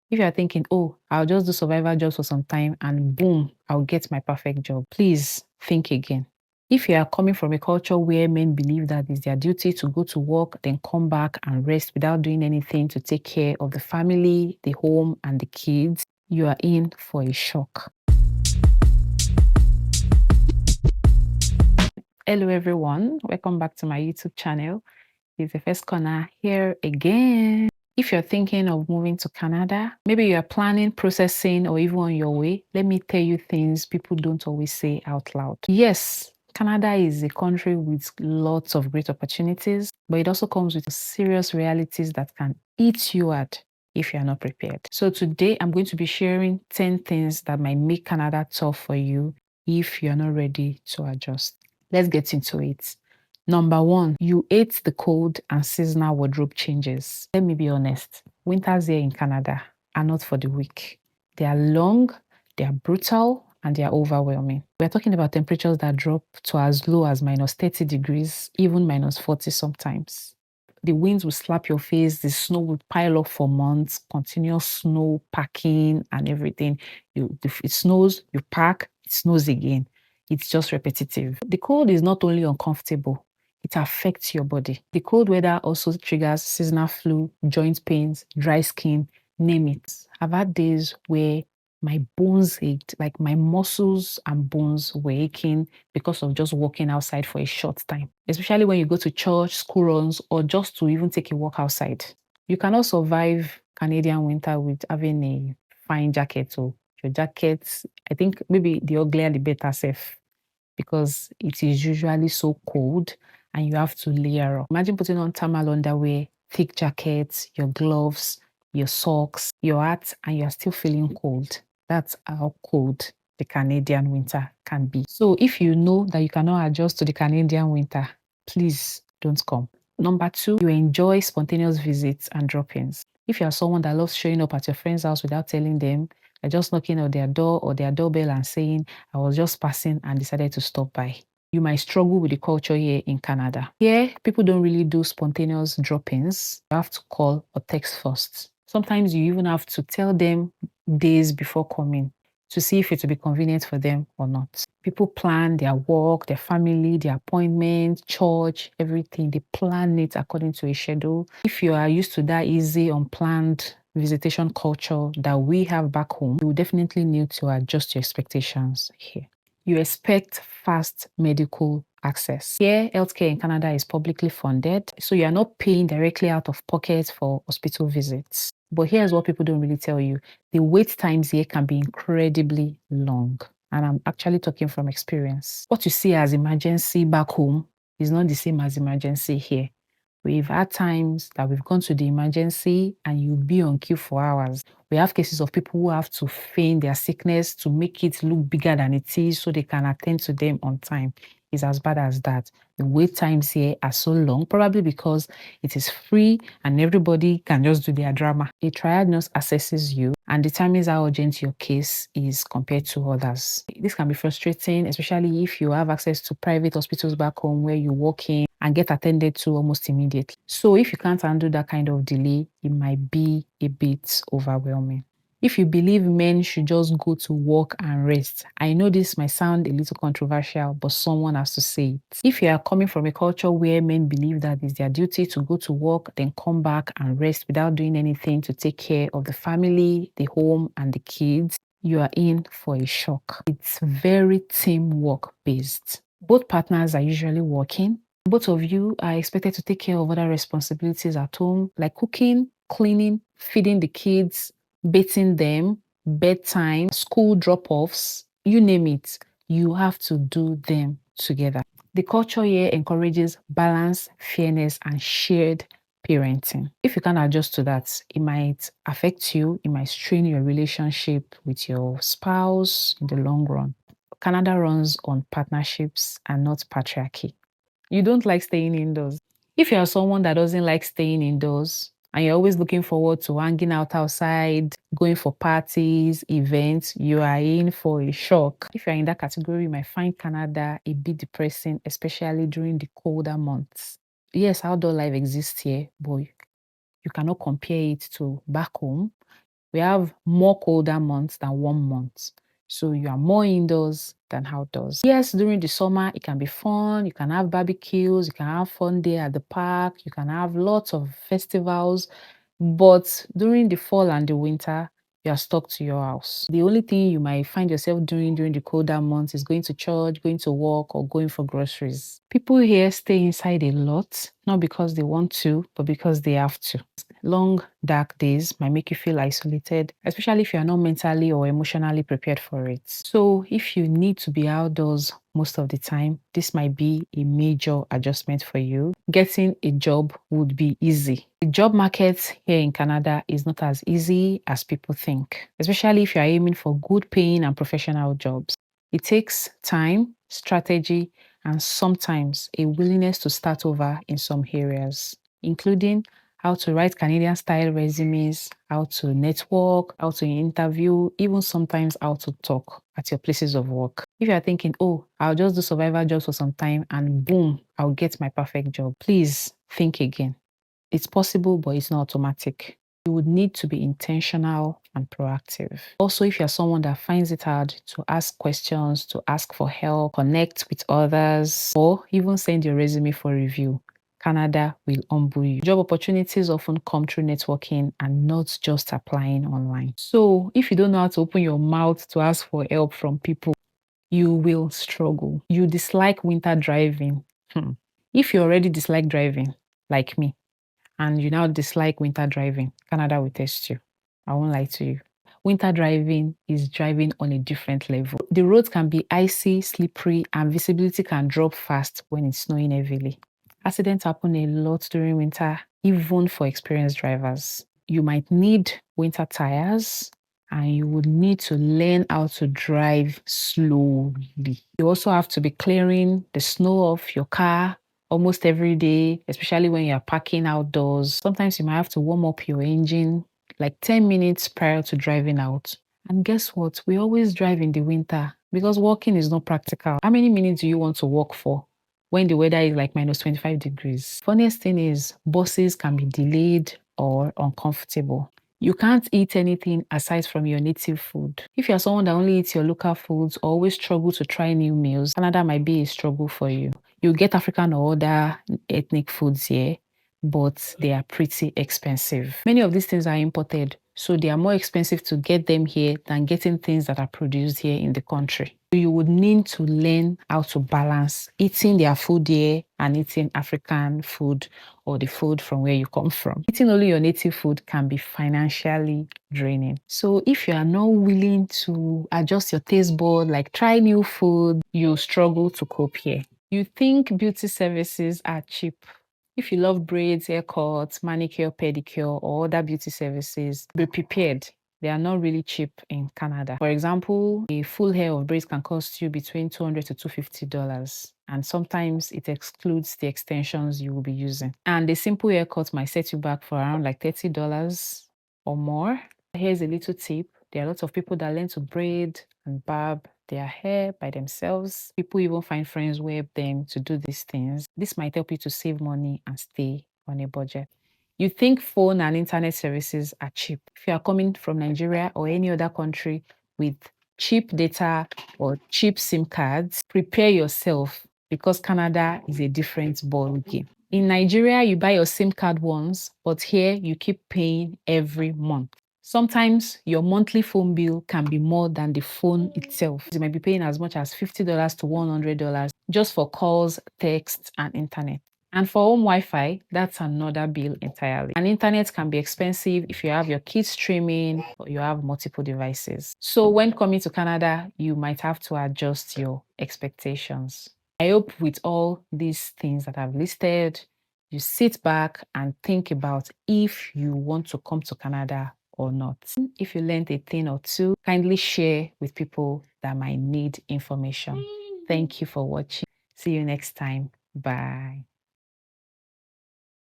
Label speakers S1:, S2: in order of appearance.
S1: If you're thinking, oh, I'll just do survival jobs for some time and boom, I'll get my perfect job, please think again. If you are coming from a culture where men believe that it's their duty to go to work, then come back and rest without doing anything to take care of the family, the home, and the kids, you are in for a shock. Hello everyone, welcome back to my YouTube channel. It's the first corner here again. If you're thinking of moving to Canada, maybe you are planning, processing, or even on your way, let me tell you things people don't always say out loud. Yes, Canada is a country with lots of great opportunities, but it also comes with serious realities that can eat you at if you're not prepared. So today I'm going to be sharing 10 things that might make Canada tough for you if you're not ready to adjust. Let's get into it. Number one, you hate the cold and seasonal wardrobe changes. Let me be honest, winters here in Canada are not for the weak. They are long, they are brutal, and they are overwhelming. We're talking about temperatures that drop to as low as minus 30 degrees, even minus 40 sometimes. The winds will slap your face, the snow will pile up for months, continuous snow packing and everything. It snows, you pack, it snows again. It's just repetitive. The cold is not only uncomfortable, it affects your body. The cold weather also triggers seasonal flu, joint pains, dry skin, name it. I've had days where my bones ached, like my muscles and bones were aching because of just walking outside for a short time, especially when you go to church, school runs, or just to even take a walk outside. You cannot survive Canadian winter with having a fine jacket. So your jacket, I think maybe the uglier the better safe, because it is usually so cold and you have to layer up. Imagine putting on thermal underwear, thick jackets, your gloves, your socks, your hat, and you're still feeling cold. That's how cold the Canadian winter can be. So if you know that you cannot adjust to the Canadian winter, please don't come. Number two, you enjoy spontaneous visits and drop-ins. If you are someone that loves showing up at your friend's house without telling them, and just knocking on their door or their doorbell and saying, I was just passing and decided to stop by, you might struggle with the culture here in Canada. Here, people don't really do spontaneous drop-ins. You have to call or text first. Sometimes you even have to tell them days before coming to see if it will be convenient for them or not. People plan their work, their family, their appointment, church, everything. They plan it according to a schedule. If you are used to that easy, unplanned visitation culture that we have back home, you will definitely need to adjust your expectations here. You expect fast medical access. Here, healthcare in Canada is publicly funded, so you are not paying directly out of pocket for hospital visits. But here's what people don't really tell you. The wait times here can be incredibly long. And I'm actually talking from experience. What you see as emergency back home is not the same as emergency here. We've had times that we've gone to the emergency and you'll be on queue for hours. We have cases of people who have to feign their sickness to make it look bigger than it is so they can attend to them on time. It's as bad as that. The wait times here are so long, probably because it is free and everybody can just do their drama. A triad nurse assesses you and determines how urgent your case is compared to others. This can be frustrating, especially if you have access to private hospitals back home where you walk in and get attended to almost immediately. So if you can't handle that kind of delay, it might be a bit overwhelming. If you believe men should just go to work and rest, I know this might sound a little controversial, but someone has to say it. If you are coming from a culture where men believe that it's their duty to go to work, then come back and rest without doing anything to take care of the family, the home, and the kids, you are in for a shock. It's very teamwork based. Both partners are usually working. Both of you are expected to take care of other responsibilities at home, like cooking, cleaning, feeding the kids, bathing them, bedtime, school drop-offs, you name it, you have to do them together. The culture here encourages balance, fairness, and shared parenting. If you can't adjust to that, it might affect you, it might strain your relationship with your spouse in the long run. Canada runs on partnerships and not patriarchy. You don't like staying indoors. If you are someone that doesn't like staying indoors and you're always looking forward to hanging out outside, going for parties, events, you are in for a shock. If you're in that category, you might find Canada a bit depressing, especially during the colder months. Yes, outdoor life exists here, but you cannot compare it to back home. We have more colder months than warm months. So you are more indoors than outdoors. Yes, during the summer, it can be fun. You can have barbecues. You can have fun day at the park. You can have lots of festivals. But during the fall and the winter, you are stuck to your house. The only thing you might find yourself doing during the colder months is going to church, going to work, or going for groceries. People here stay inside a lot, not because they want to, but because they have to. Long, dark days might make you feel isolated, especially if you are not mentally or emotionally prepared for it. So if you need to be outdoors most of the time, this might be a major adjustment for you. Getting a job would be easy. The job market here in Canada is not as easy as people think, especially if you are aiming for good paying and professional jobs. It takes time, strategy, and sometimes a willingness to start over in some areas, including how to write Canadian style resumes, how to network, how to interview, even sometimes how to talk at your places of work. If you are thinking, oh, I'll just do survival jobs for some time and boom, I'll get my perfect job, please think again. It's possible, but it's not automatic. You would need to be intentional and proactive. Also, if you're someone that finds it hard to ask questions, to ask for help, connect with others, or even send your resume for review, Canada will humble you. Job opportunities often come through networking and not just applying online. So if you don't know how to open your mouth to ask for help from people, you will struggle. You dislike winter driving. If you already dislike driving, like me, and you now dislike winter driving, Canada will test you. I won't lie to you. Winter driving is driving on a different level. The roads can be icy, slippery, and visibility can drop fast when it's snowing heavily. Accidents happen a lot during winter, even for experienced drivers. You might need winter tires, and you would need to learn how to drive slowly. You also have to be clearing the snow off your car almost every day, especially when you're parking outdoors. Sometimes you might have to warm up your engine like 10 minutes prior to driving out. And guess what? We always drive in the winter because walking is not practical. How many minutes do you want to walk for when the weather is like minus 25 degrees? Funniest thing is buses can be delayed or uncomfortable. You can't eat anything aside from your native food. If you're someone that only eats your local foods or always struggle to try new meals, Canada might be a struggle for you. You get African or other ethnic foods here, but they are pretty expensive. Many of these things are imported, so they are more expensive to get them here than getting things that are produced here in the country. So you would need to learn how to balance eating their food here and eating African food or the food from where you come from. Eating only your native food can be financially draining. So if you are not willing to adjust your taste bud, like try new food, you'll struggle to cope here. You think beauty services are cheap. If you love braids, haircuts, manicure, pedicure, or other beauty services, be prepared. They are not really cheap in Canada. For example, a full hair of braids can cost you between $200 to $250. And sometimes it excludes the extensions you will be using. And a simple haircut might set you back for around like $30 or more. Here's a little tip. There are lots of people that learn to braid and barb their hair by themselves. People even find friends who help them to do these things. This might help you to save money and stay on a budget. You think phone and internet services are cheap. If you are coming from Nigeria or any other country with cheap data or cheap SIM cards, prepare yourself because Canada is a different ball game. In Nigeria, you buy your SIM card once, but here you keep paying every month. Sometimes your monthly phone bill can be more than the phone itself. You might be paying as much as $50 to $100 just for calls, texts, and internet. And for home Wi-Fi, that's another bill entirely. And internet can be expensive if you have your kids streaming or you have multiple devices. So when coming to Canada, you might have to adjust your expectations. I hope with all these things that I've listed, you sit back and think about if you want to come to Canada or not. If you learned a thing or two, kindly share with people that might need information. Thank you for watching. See you next time. Bye.